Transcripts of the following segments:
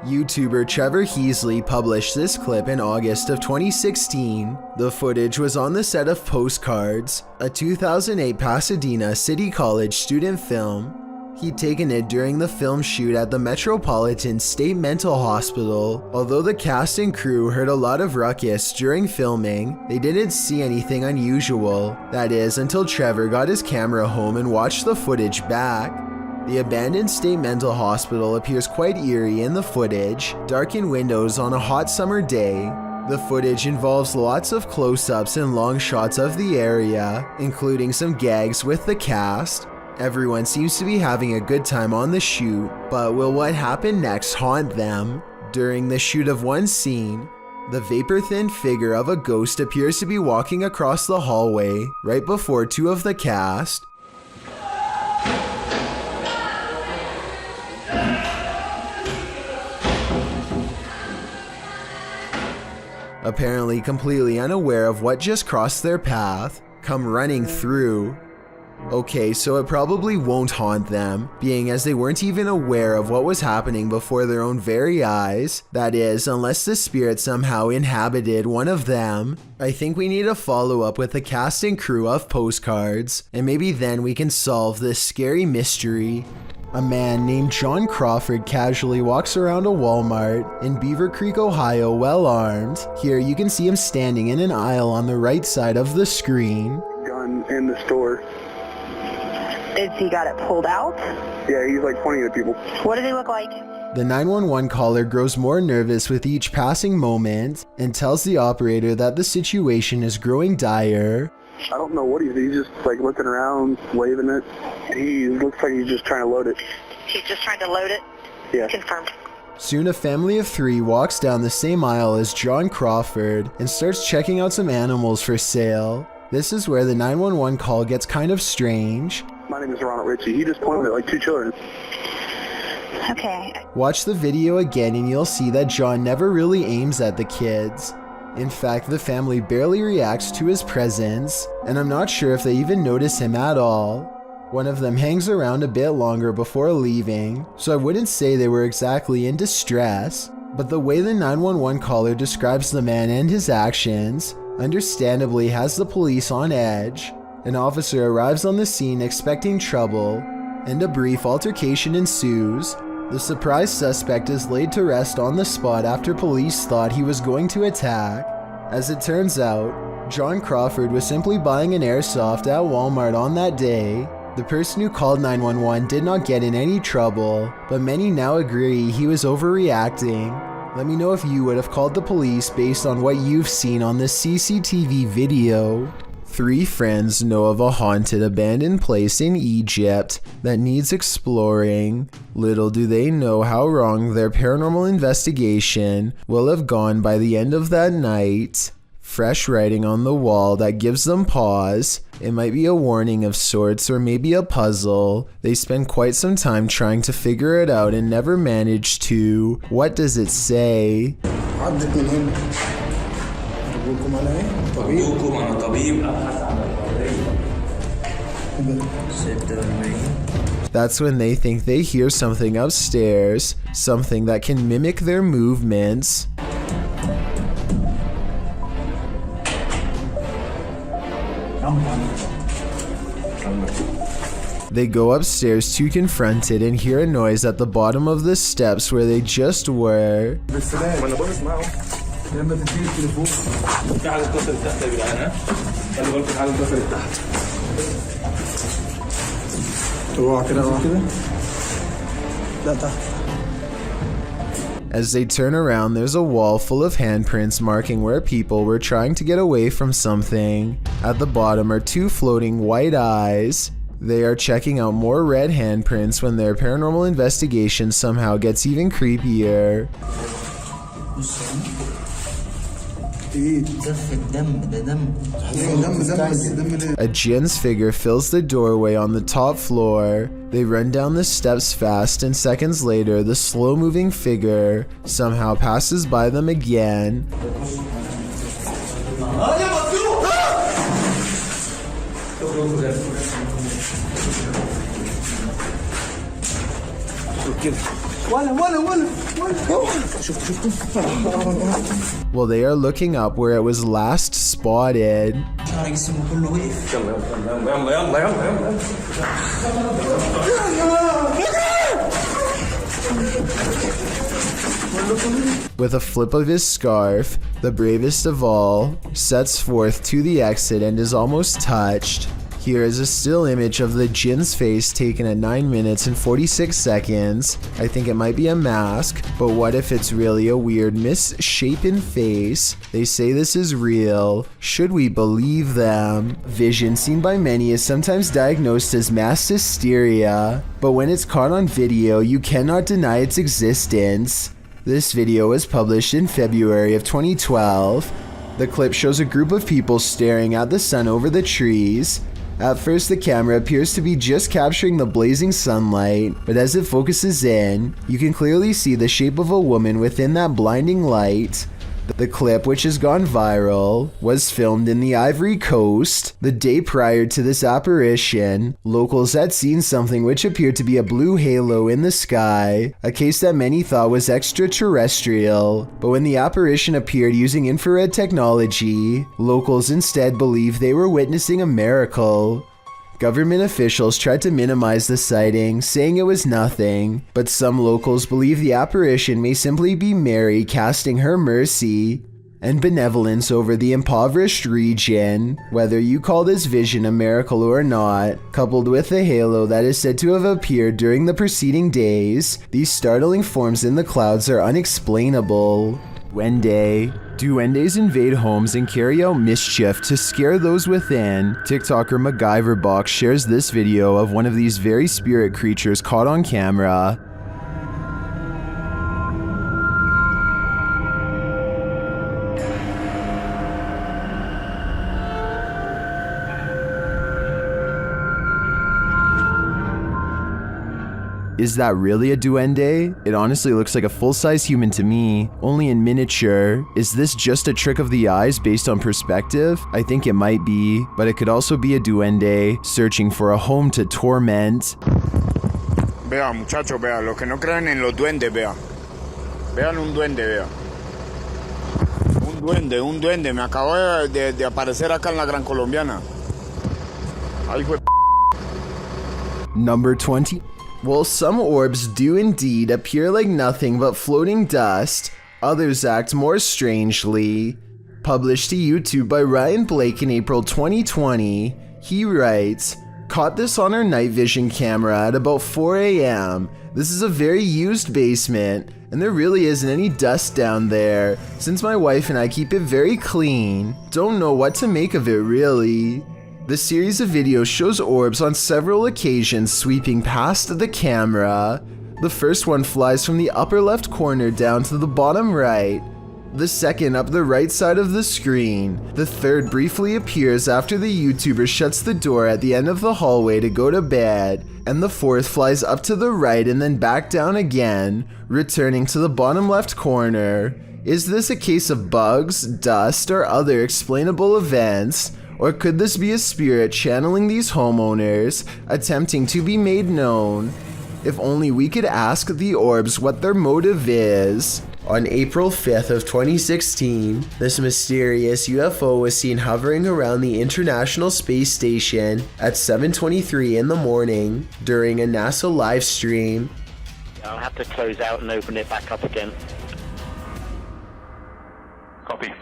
YouTuber Trevor Heasley published this clip in August of 2016. The footage was on the set of Postcards, a 2008 Pasadena City College student film. He'd taken it during the film shoot at the Metropolitan State Mental Hospital. Although the cast and crew heard a lot of ruckus during filming, they didn't see anything unusual. That is, until Trevor got his camera home and watched the footage back. The abandoned state mental hospital appears quite eerie in the footage, darkened windows on a hot summer day. The footage involves lots of close-ups and long shots of the area, including some gags with the cast. Everyone seems to be having a good time on the shoot, but will what happened next haunt them? During the shoot of one scene, the vapor-thin figure of a ghost appears to be walking across the hallway right before two of the cast. Apparently completely unaware of what just crossed their path, come running through. Okay, so it probably won't haunt them, being as they weren't even aware of what was happening before their own very eyes. That is, unless the spirit somehow inhabited one of them. I think we need a follow-up with the cast and crew of Postcards, and maybe then we can solve this scary mystery. A man named John Crawford casually walks around a Walmart in Beaver Creek, Ohio, well armed. Here you can see him standing in an aisle on the right side of the screen. Gun in the store. Is he got it pulled out? Yeah, he's like pointing at people. What does he look like? The 911 caller grows more nervous with each passing moment and tells the operator that the situation is growing dire. I don't know what he's just like looking around, waving it. He looks like he's just trying to load it. He's just trying to load it? Yeah. Confirmed. Soon a family of three walks down the same aisle as John Crawford and starts checking out some animals for sale. This is where the 911 call gets kind of strange. My name is Ronald Ritchie. He just pointed at like two children. Okay. Watch the video again and you'll see that John never really aims at the kids. In fact, the family barely reacts to his presence, and I'm not sure if they even notice him at all. One of them hangs around a bit longer before leaving, so I wouldn't say they were exactly in distress, but the way the 911 caller describes the man and his actions understandably has the police on edge. An officer arrives on the scene expecting trouble, and a brief altercation ensues. The surprised suspect is laid to rest on the spot after police thought he was going to attack. As it turns out, John Crawford was simply buying an airsoft at Walmart on that day. The person who called 911 did not get in any trouble, but many now agree he was overreacting. Let me know if you would have called the police based on what you've seen on this CCTV video. Three friends know of a haunted abandoned place in Egypt that needs exploring. Little do they know how wrong their paranormal investigation will have gone by the end of that night. Fresh writing on the wall that gives them pause. It might be a warning of sorts or maybe a puzzle. They spend quite some time trying to figure it out and never manage to. What does it say? That's when they think they hear something upstairs, something that can mimic their movements. They go upstairs to confront it and hear a noise at the bottom of the steps where they just were. As they turn around, there's a wall full of handprints marking where people were trying to get away from something. At the bottom are two floating white eyes. They are checking out more red handprints when their paranormal investigation somehow gets even creepier. A jinn's figure fills the doorway on the top floor. They run down the steps fast, and seconds later, the slow-moving figure somehow passes by them again. Well, they are looking up where it was last spotted. With a flip of his scarf, the bravest of all sets forth to the exit and is almost touched. Here is a still image of the Jin's face taken at 9 minutes and 46 seconds. I think it might be a mask, but what if it's really a weird misshapen face? They say this is real. Should we believe them? Vision seen by many is sometimes diagnosed as mass hysteria, but when it's caught on video, you cannot deny its existence. This video was published in February of 2012. The clip shows a group of people staring at the sun over the trees. At first, the camera appears to be just capturing the blazing sunlight, but as it focuses in, you can clearly see the shape of a woman within that blinding light. The clip, which has gone viral, was filmed in the Ivory Coast. The day prior to this apparition, locals had seen something which appeared to be a blue halo in the sky, a case that many thought was extraterrestrial. But when the apparition appeared using infrared technology, locals instead believed they were witnessing a miracle. Government officials tried to minimize the sighting, saying it was nothing, but some locals believe the apparition may simply be Mary casting her mercy and benevolence over the impoverished region. Whether you call this vision a miracle or not, coupled with the halo that is said to have appeared during the preceding days, these startling forms in the clouds are unexplainable. Duendes invade homes and carry out mischief to scare those within. TikToker MacGyverBox shares this video of one of these very spirit creatures caught on camera. Is that really a duende? It honestly looks like a full-size human to me, only in miniature. Is this just a trick of the eyes based on perspective? I think it might be, but it could also be a duende searching for a home to torment. Vea, muchachos, vea, los que no creen en los duendes, vea. Vean un duende, vea. Un duende, me acabo de aparecer acá en la Gran Colombiana. Ay, fue Number 20. Well, some orbs do indeed appear like nothing but floating dust. Others act more strangely. Published to YouTube by Ryan Blake in April 2020, he writes, "Caught this on our night vision camera at about 4 a.m. This is a very used basement, and there really isn't any dust down there, since my wife and I keep it very clean. Don't know what to make of it really." The series of videos shows orbs on several occasions sweeping past the camera. The first one flies from the upper left corner down to the bottom right. The second up the right side of the screen. The third briefly appears after the YouTuber shuts the door at the end of the hallway to go to bed. And the fourth flies up to the right and then back down again, returning to the bottom left corner. Is this a case of bugs, dust, or other explainable events? Or could this be a spirit channeling these homeowners, attempting to be made known? If only we could ask the orbs what their motive is. On April 5th of 2016, this mysterious UFO was seen hovering around the International Space Station at 7:23 in the morning during a NASA live stream. I'll have to close out and open it back up again. Copy.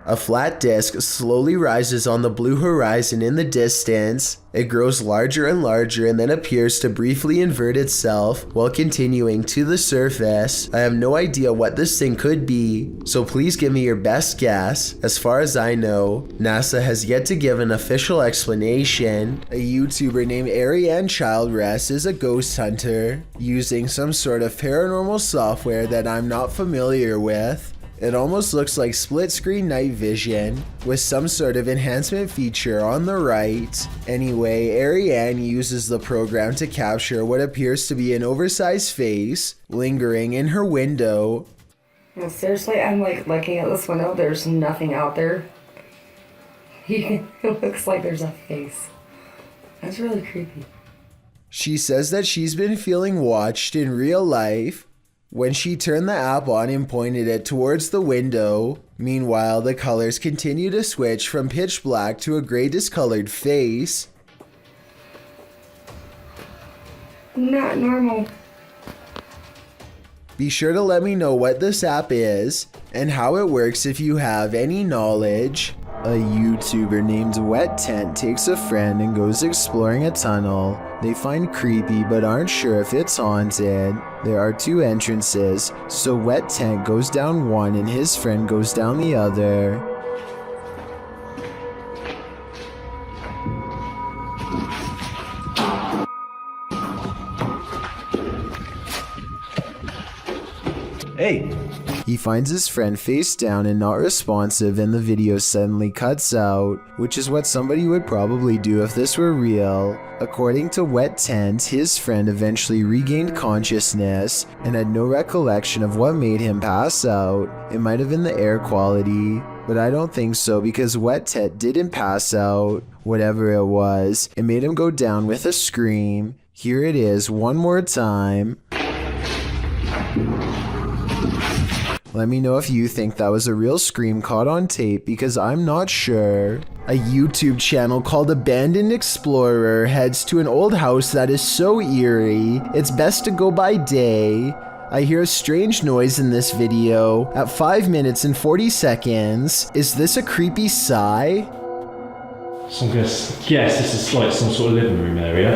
A flat disk slowly rises on the blue horizon in the distance. It grows larger and larger and then appears to briefly invert itself while continuing to the surface. I have no idea what this thing could be, so please give me your best guess. As far as I know, NASA has yet to give an official explanation. A YouTuber named Ariane Childress is a ghost hunter using some sort of paranormal software that I'm not familiar with. It almost looks like split-screen night vision with some sort of enhancement feature on the right. Anyway, Ariane uses the program to capture what appears to be an oversized face lingering in her window. No, seriously, I'm like looking at this window, there's nothing out there. It looks like there's a face. That's really creepy. She says that she's been feeling watched in real life. when she turned the app on and pointed it towards the window. Meanwhile, the colors continue to switch from pitch black to a gray discolored face. Not normal. Be sure to let me know what this app is and how it works if you have any knowledge. A YouTuber named Wet Tent takes a friend and goes exploring a tunnel. They find creepy but aren't sure if it's haunted. There are 2 entrances, so Wet Tent goes down one and his friend goes down the other. Hey! He finds his friend face down and not responsive, and the video suddenly cuts out, which is what somebody would probably do if this were real. According to Wet Tent, his friend eventually regained consciousness and had no recollection of what made him pass out. It might have been the air quality, but I don't think so because Wet Tent didn't pass out. Whatever it was, it made him go down with a scream. Here it is one more time. Let me know if you think that was a real scream caught on tape because I'm not sure. A YouTube channel called Abandoned Explorer heads to an old house that is so eerie, it's best to go by day. I hear a strange noise in this video at 5 minutes and 40 seconds. Is this a creepy sigh? So I'm gonna guess this is like some sort of living room area.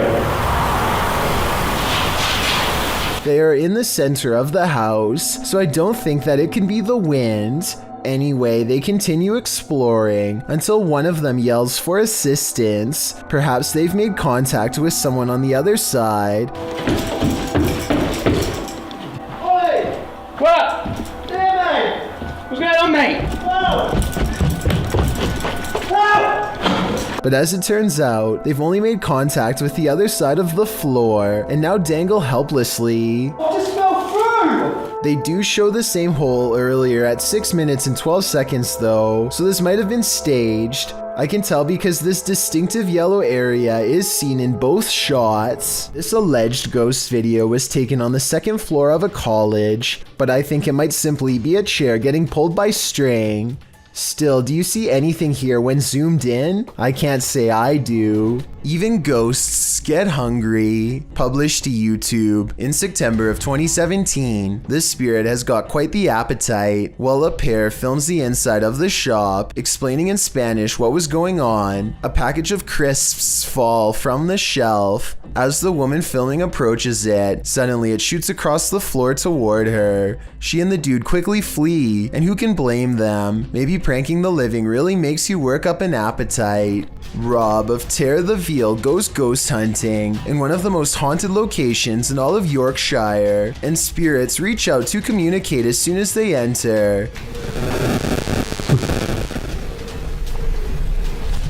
They are in the center of the house, so I don't think that it can be the wind. Anyway, they continue exploring until one of them yells for assistance. Perhaps they've made contact with someone on the other side. Oi! What? Yeah, mate! What's going on, mate? Whoa! But as it turns out, they've only made contact with the other side of the floor and now dangle helplessly. I just fell through! They do show the same hole earlier at 6 minutes and 12 seconds though, so this might have been staged. I can tell because this distinctive yellow area is seen in both shots. This alleged ghost video was taken on the 2nd floor of a college, but I think it might simply be a chair getting pulled by string. Still, do you see anything here when zoomed in? I can't say I do. Even ghosts get hungry. Published to YouTube in September of 2017, this spirit has got quite the appetite. While a pair films the inside of the shop, explaining in Spanish what was going on, a package of crisps fall from the shelf. As the woman filming approaches it, suddenly it shoots across the floor toward her. She and the dude quickly flee, and who can blame them? Maybe pranking the living really makes you work up an appetite. Rob of Tear the Veal goes ghost hunting in one of the most haunted locations in all of Yorkshire, and spirits reach out to communicate as soon as they enter.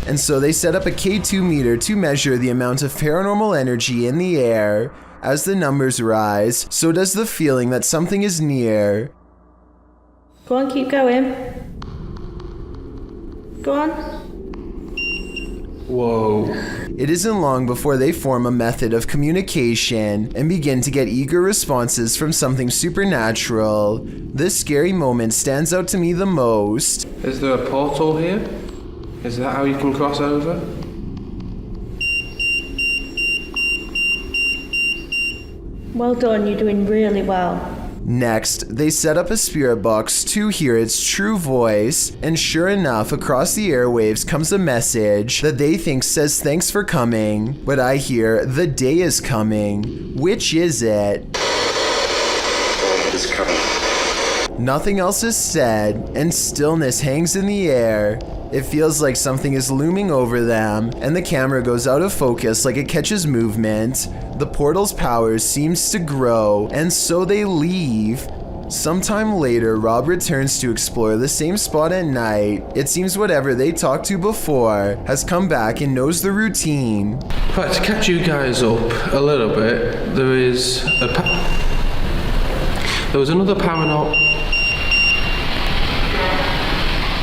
And so they set up a K2 meter to measure the amount of paranormal energy in the air. As the numbers rise, so does the feeling that something is near. Go on, keep going. Go on. Whoa. It isn't long before they form a method of communication and begin to get eager responses from something supernatural. This scary moment stands out to me the most. Is there a portal here? Is that how you can cross over? Well done, you're doing really well. Next, they set up a spirit box to hear its true voice, and sure enough, across the airwaves comes a message that they think says thanks for coming, but I hear the day is coming. Which is it? It's coming. Nothing else is said, and stillness hangs in the air. It feels like something is looming over them, and the camera goes out of focus like it catches movement. The portal's power seems to grow, and so they leave. Sometime later, Rob returns to explore the same spot at night. It seems whatever they talked to before has come back and knows the routine. Right, to catch you guys up a little bit, there was another paranormal.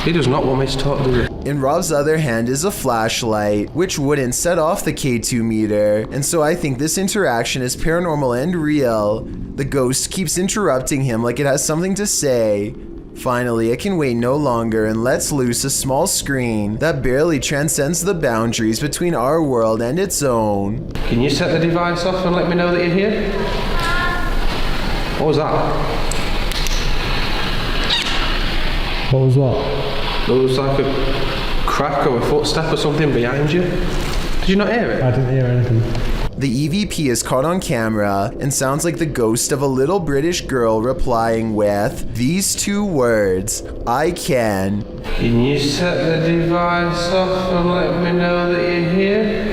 He does not want me to talk, does he? In Rob's other hand is a flashlight, which wouldn't set off the K2 meter, and so I think this interaction is paranormal and real. The ghost keeps interrupting him like it has something to say. Finally, it can wait no longer and lets loose a small screen that barely transcends the boundaries between our world and its own. Can you set the device off and let me know that you're here? What was that? What was what? It was like a crack of a footstep or something behind you. Did you not hear it? I didn't hear anything. The EVP is caught on camera and sounds like the ghost of a little British girl replying with these two words, I can. Can you set the device off and let me know that you're here?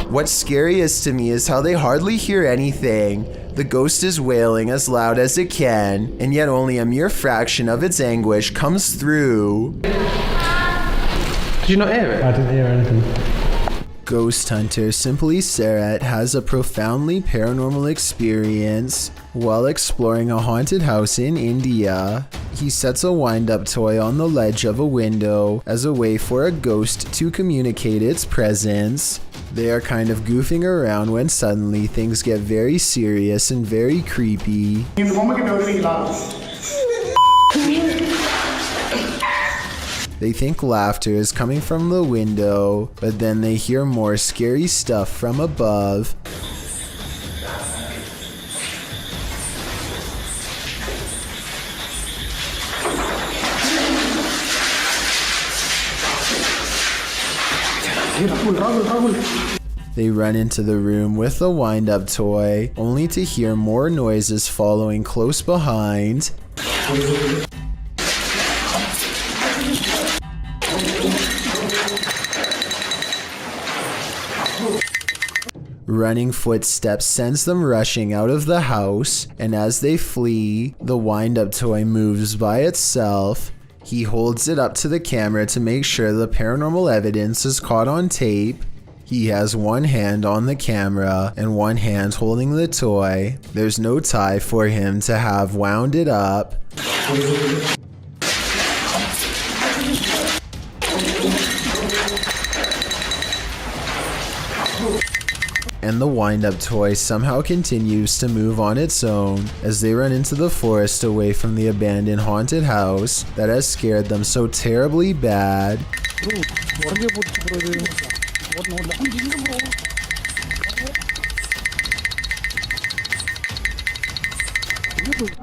What's scariest to me is how they hardly hear anything. The ghost is wailing as loud as it can, and yet only a mere fraction of its anguish comes through. Did you not hear it? I didn't hear anything. Ghost hunter Simply Sarat has a profoundly paranormal experience while exploring a haunted house in India. He sets a wind-up toy on the ledge of a window as a way for a ghost to communicate its presence. They are kind of goofing around when suddenly things get very serious and very creepy. They think laughter is coming from the window, but then they hear more scary stuff from above. They run into the room with the wind-up toy, only to hear more noises following close behind. Running footsteps sends them rushing out of the house, and as they flee, the wind-up toy moves by itself. He holds it up to the camera to make sure the paranormal evidence is caught on tape. He has one hand on the camera and one hand holding the toy. There's no tie for him to have wound it up. And the wind-up toy somehow continues to move on its own as they run into the forest away from the abandoned haunted house that has scared them so terribly bad.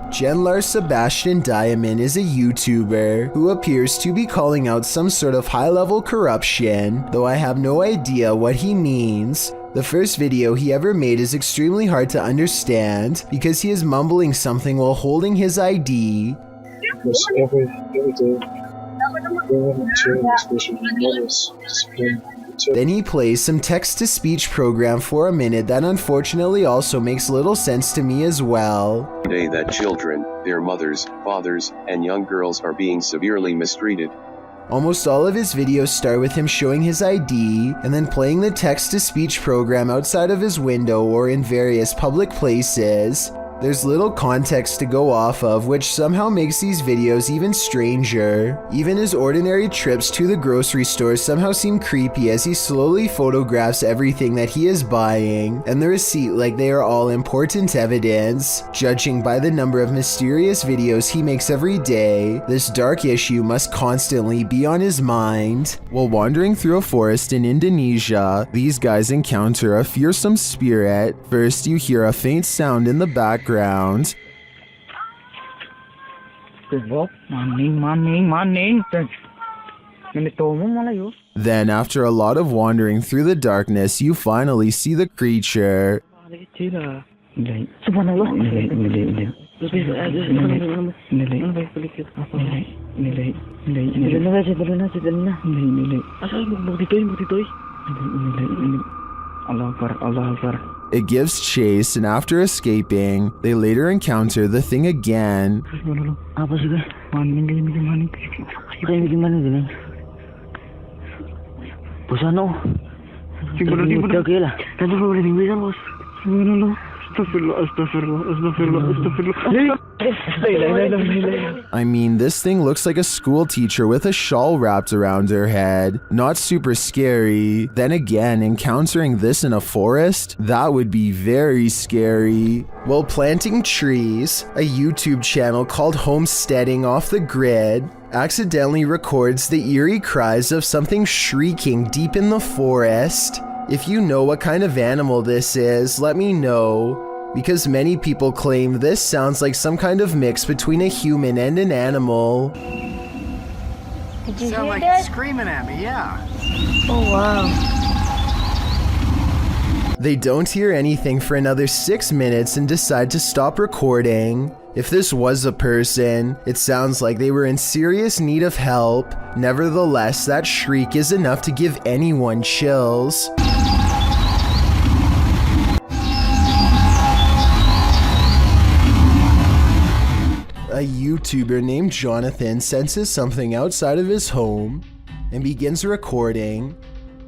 Jenlar Sebastian Diamond is a YouTuber who appears to be calling out some sort of high-level corruption, though I have no idea what he means. The first video he ever made is extremely hard to understand because he is mumbling something while holding his ID. Every day, Then he plays some text-to-speech program for a minute that unfortunately also makes little sense to me as well. Today that children, their mothers, fathers, and young girls are being severely mistreated. Almost all of his videos start with him showing his ID and then playing the text-to-speech program outside of his window or in various public places. There's little context to go off of, which somehow makes these videos even stranger. Even his ordinary trips to the grocery store somehow seem creepy as he slowly photographs everything that he is buying, and the receipt like they are all important evidence. Judging by the number of mysterious videos he makes every day, this dark issue must constantly be on his mind. While wandering through a forest in Indonesia, these guys encounter a fearsome spirit. First, you hear a faint sound in the background. Then, after a lot of wandering through the darkness, you finally see the creature. It gives chase, and after escaping, they later encounter the thing again. I mean, this thing looks like a school teacher with a shawl wrapped around her head. Not super scary. Then again, encountering this in a forest, that would be very scary. While planting trees, a YouTube channel called Homesteading Off the Grid accidentally records the eerie cries of something shrieking deep in the forest. If you know what kind of animal this is, let me know, because many people claim this sounds like some kind of mix between a human and an animal. Did you Sound hear like that? it's screaming at me, yeah. Oh wow. They don't hear anything for another 6 minutes and decide to stop recording. If this was a person, it sounds like they were in serious need of help. Nevertheless, that shriek is enough to give anyone chills. A YouTuber named Jonathan senses something outside of his home and begins recording.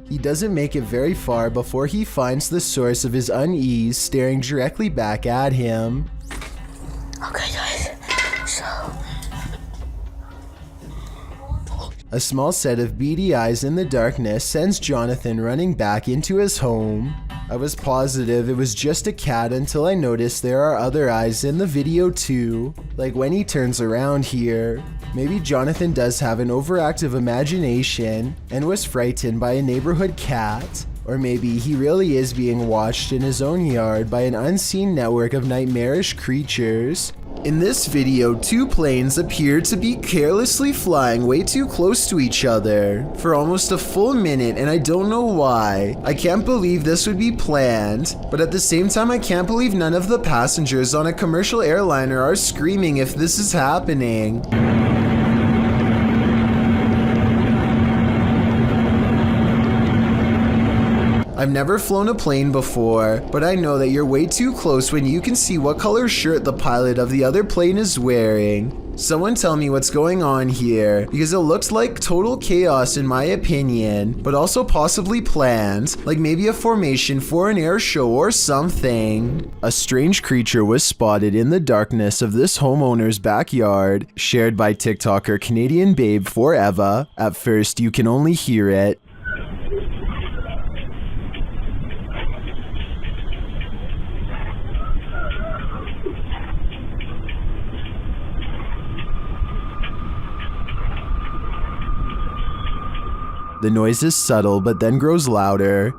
He doesn't make it very far before he finds the source of his unease staring directly back at him. Okay guys, so A small set of beady eyes in the darkness sends Jonathan running back into his home. I was positive it was just a cat until I noticed there are other eyes in the video too, like when he turns around here. Maybe Jonathan does have an overactive imagination and was frightened by a neighborhood cat. Or maybe he really is being watched in his own yard by an unseen network of nightmarish creatures. In this video, two planes appear to be carelessly flying way too close to each other for almost a full minute, and I don't know why. I can't believe this would be planned, but at the same time I can't believe none of the passengers on a commercial airliner are screaming if this is happening. I've never flown a plane before, but I know that you're way too close when you can see what color shirt the pilot of the other plane is wearing. Someone tell me what's going on here, because it looks like total chaos in my opinion, but also possibly planned, like maybe a formation for an air show or something. A strange creature was spotted in the darkness of this homeowner's backyard, shared by TikToker Canadian Babe Forever. At first you can only hear it. The noise is subtle, but then grows louder.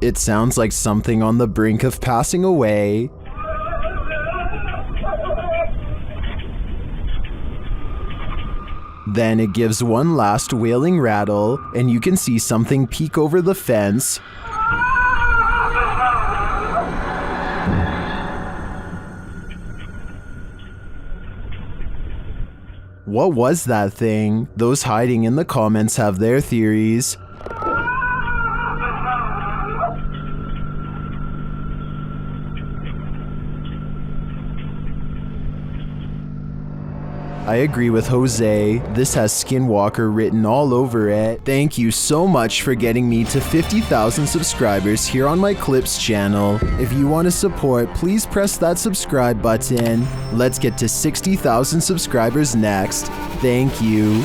It sounds like something on the brink of passing away. Then it gives one last wailing rattle, and you can see something peek over the fence. What was that thing? Those hiding in the comments have their theories. I agree with Jose. This has Skinwalker written all over it. Thank you so much for getting me to 50,000 subscribers here on my Clips channel. If you want to support, please press that subscribe button. Let's get to 60,000 subscribers next. Thank you.